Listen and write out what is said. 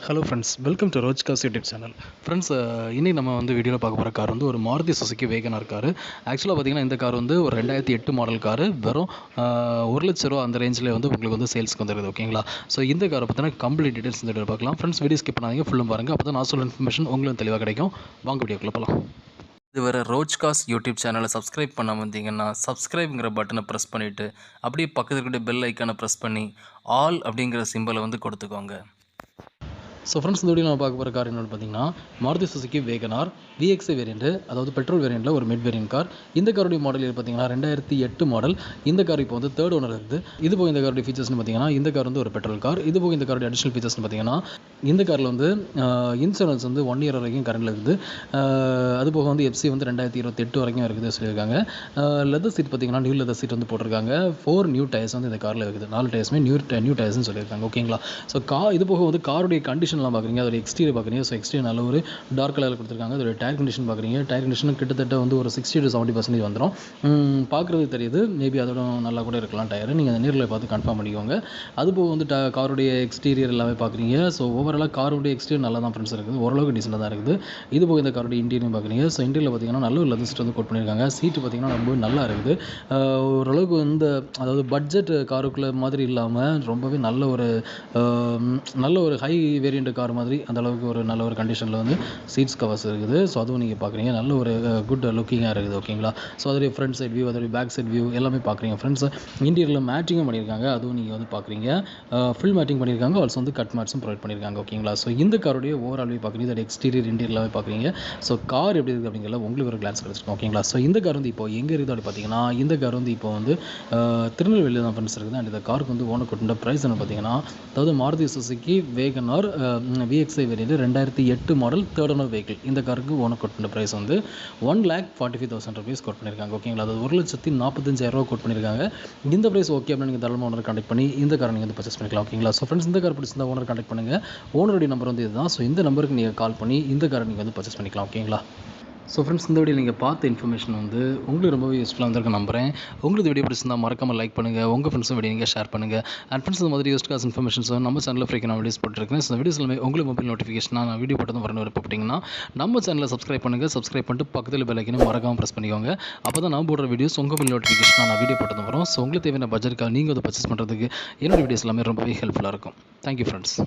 Hello friends, welcome to ரோஜ் காஸ் YouTube channel. Friends, இன்றைக்கி நம்ம வந்து வீடியோவில் பார்க்க போகிற கார் வந்து ஒரு மாருதி சுசுகி வேகனார் கார். ஆக்சுவலாக பார்த்தீங்கன்னா இந்த கார் வந்து ஒரு 2008 மாடல் கார். வெறும் 1,00,000 அந்த ரேஞ்சில் வந்து உங்களுக்கு வந்து சேல்ஸ்க்கு வந்துருக்குது. ஓகேங்களா? ஸோ இந்த காரை பற்றின கம்ப்ளீட் டீட்டெயில்ஸ் இந்த வீடியோ பார்க்கலாம். ஃப்ரெண்ட்ஸ், வீடியோ ஸ்கிப் பண்ணாதீங்க, ஃபுல்லும் பாருங்கள். அப்போ தான் நான் சொல்ல இன்ஃபர்மேஷன் உங்களுக்கு தெளிவாக கிடைக்கும். வாங்க வீடியோக்குள்ள போகலாம். இதுவரை ரோஜ் காஸ் யூடியூப் சேனலை சப்ஸ்கிரைப் பண்ண வந்தீங்கன்னா சப்ஸ்கிரைப்ங்கிற பட்டனை ப்ரெஸ் பண்ணிவிட்டு அப்படியே பக்கத்தில் இருக்கிற பெல் ஐக்கானை ப்ரெஸ் பண்ணி ஆல் அப்படிங்கிற சிம்பிளை வந்து கொடுத்துக்கோங்க. ஸோ ஃப்ரெண்ட்ஸ், இந்த வீடியோ நம்ம பார்க்க போகிற கார் என்னென்னு பார்த்தீங்கன்னா Maruti Suzuki Wagon R VXi variant, அதாவது பெட்ரோல் வேரியண்ட்டில் ஒரு மிட் வேரியன்ட் கார். இந்த காருடைய மாடல் பார்த்தீங்கன்னா 2008 மாடல். இந்த கார் இப்போ வந்து தேர்ட் ஓனர் இருக்குது. இது போக இந்த காருடைய ஃபீச்சர்ஸ்னு பார்த்தீங்கன்னா இந்த கார் வந்து ஒரு பெட்ரோல் கார். இது போக இந்த காருடைய அடிஷனல் ஃபீச்சர்ஸ்னு பார்த்தீங்கன்னா இந்த காரில் வந்து இன்சூரன்ஸ் வந்து 1 இயர் வரைக்கும் கரண்டில் இருக்குது. அது போக வந்து எஃப்சி வந்து 2028 வரைக்கும் இருக்குது சொல்லியிருக்காங்க. லெதர் சீட் பார்த்தீங்கன்னா நியூ லெதர் சீட் வந்து போட்டிருக்காங்க. 4 நியூ டயர்ஸ் வந்து இந்த காரில் இருக்குது. 4 டயர்ஸுமே நியூ டயர்ஸ்னு சொல்லியிருக்காங்க. ஓகேங்களா? ஸோ இது போக வந்து காருடைய கண்டிஷன்லாம் பார்க்குறீங்க, அதோட எக்ஸ்டீரியர் பார்க்குறீங்க. ஸோ எக்ஸ்டீரியர் நல்ல ஒரு டார்க் கலரில் கொடுத்துருக்காங்க. அதோட டயர் கண்டிஷன் பார்க்குறீங்க. டயர் கண்டிஷன் கிட்டத்தட்ட வந்து ஒரு 60 to 70% வந்துடும். பார்க்குறது தெரியுது. மேபி அதோட நல்லா கூட இருக்கலாம் டயர். நீங்கள் அந்த நேரில் பார்த்து கன்ஃபார்ம் பண்ணிக்கோங்க. அதுபோக வந்து காருடைய எக்ஸ்டீரியர் எல்லாமே பார்க்குறீங்க. ஸோ ஓவராலாக காருடைய எக்ஸ்டீரியர் நல்லா தான் ஃப்ரெண்ட்ஸ் இருக்குது. ஓரளவுக்கு டீசெண்டாக தான் இருக்குது. இது போக இந்த காருடைய இன்டீரியர் பார்க்குறீங்க. ஸோ இன்டீரியர் பார்த்தீங்கன்னா நல்ல ஒரு லெதர் சீட் வந்து கோட் பண்ணியிருக்காங்க. சீட்டு பார்த்தீங்கன்னா ரொம்ப நல்லா இருக்குது. ஓரளவுக்கு இந்த அதாவது பட்ஜெட் காருக்குள்ள மாதிரி இல்லாமல் ரொம்பவே நல்ல ஒரு ஹை வேரியண்ட் கார் மாதிரி அந்த அளவுக்கு ஒரு நல்ல ஒரு கண்டிஷனில் வந்து சீட்ஸ் கவர்ஸ் இருக்குது. ஸோ அதுவும் நீங்கள் பார்க்குறீங்க. நல்ல ஒரு குட் லுக்கிங்காக இருக்குது. ஓகேங்களா? ஸோ அதோடைய ஃப்ரண்ட் சைட் வியூ, அதோடைய பேக் சைட் வியூ எல்லாமே பார்க்குறீங்க ஃப்ரெண்ட்ஸ். இன்டீரியரில் மேட்டிங்கும் பண்ணியிருக்காங்க. அதுவும் நீங்கள் வந்து பார்க்குறீங்க. ஃபுல் மேட்டிங் பண்ணியிருக்காங்க. ஆல்சோ வந்து கட் மேட்ஸும் ப்ரொவைட் பண்ணியிருக்காங்க. ஓகேங்களா? ஸோ இந்த காருடைய ஓவரால் வியூ பார்க்குறீங்க. இதோட எக்ஸ்டீரியர் இன்டீரியர்லாவே பார்க்குறீங்க. ஸோ கார் எப்படி இருக்குது அப்படிங்கிறத உங்களுக்கு ஒரு கிளான்ஸ் கிடச்சிருக்கும். ஓகேங்களா? ஸோ இந்த கார் வந்து இப்போ எங்கே இருக்குது அப்படி பார்த்தீங்கன்னா இந்த கார் வந்து இப்போ வந்து திருநெல்வேலியில் தான் ஃப்ரெண்ட்ஸ் இருக்குது. அண்ட் இந்த காருக்கு வந்து ஓனர் கொண்ட ப்ரைஸ் என்ன பார்த்தீங்கன்னா, அதாவது Maruti Suzuki Wagon R VXi variant 2008 model third owner vehicle. இந்த காருக்கு ஓனர் கோட் பண்ண ப்ரைஸ் வந்து 1,45,000 ருபீஸ் கோட் பண்ணியிருக்காங்க. ஓகேங்களா? அதாவது 1,45,000 கோட் பண்ணியிருக்காங்க. இந்த ப்ரைஸ் ஓகே அப்படின்னு நீங்கள் தாராளமாக ஓனர் கான்டெக்ட் பண்ணி இந்த காரை நீங்கள் வந்து பர்ச்சேஸ் பண்ணிக்கலாம். ஓகேங்களா? ஸோ ஃப்ரெண்ட்ஸ், இந்த கார் பிடிச்சிருந்தா ஓனர் கான்டெக்ட் பண்ணுங்கள். ஓனருடைய நம்பர் வந்து இதுதான். ஸோ இந்த நம்பருக்கு நீங்கள் கால் பண்ணி இந்த காரை நீங்கள் வந்து பர்ச்சேஸ் பண்ணிக்கலாம். ஓகேங்களா? ஸோ ஃப்ரெண்ட்ஸ், இந்த வீடியோ நீங்கள் பார்த்த இன்ஃபர்மேஷன் வந்து உங்களுக்கு ரொம்பவே யூஸ்ஃபுல்லாக வந்திருக்கு நம்புறேன். உங்களுக்கு வீடியோ பிடிச்சிருந்தா மறக்காமல் லைக் பண்ணுங்கள். உங்கள் ஃப்ரெண்ட்ஸும் வீடியோ நீங்கள் ஷேர் பண்ணுங்கள். அண்ட் ஃப்ரெண்ட்ஸ், இந்த மாதிரி யூஸ்ட் காஸ் இன்ஃபர்மேஷன்ஸ் நம்ம சேனலில் ஃப்ரீக்கு நான் வீடியோஸ் போட்டுருக்கேன். ஸோ வீடியோஸ் எல்லாமே உங்களுக்கு மொபைல் நோட்டிஃபிகேஷனாக நான் வீடியோ போட்டதும் வரணும் விருப்பப்பட்டீங்கன்னா நம்ம சேனலில் சப்ஸ்கிரைப் பண்ணுங்கள். சப்ஸ்கிரைப் பண்ணிட்டு பக்கத்தில் பெல் ஐக்கனை மறக்காமல் ப்ரெஸ் பண்ணிக்கோங்க. அப்போ தான் நான் போடுற வீடியோஸ் உங்கள் மொபைல் நோட்டிஃபிகேஷனாக நான் வீடியோ போட்டதும் வரும். ஸோ உங்களுக்கு தேவையான பட்ஜெட்டுக்காக நீங்கள் அதை பர்ச்சேஸ் பண்ணுறதுக்கு என்னோட வீடியோஸ் எல்லாமே ரொம்பவே ஹெல்ப்ஃபுல்லாக இருக்கும். Thank you friends.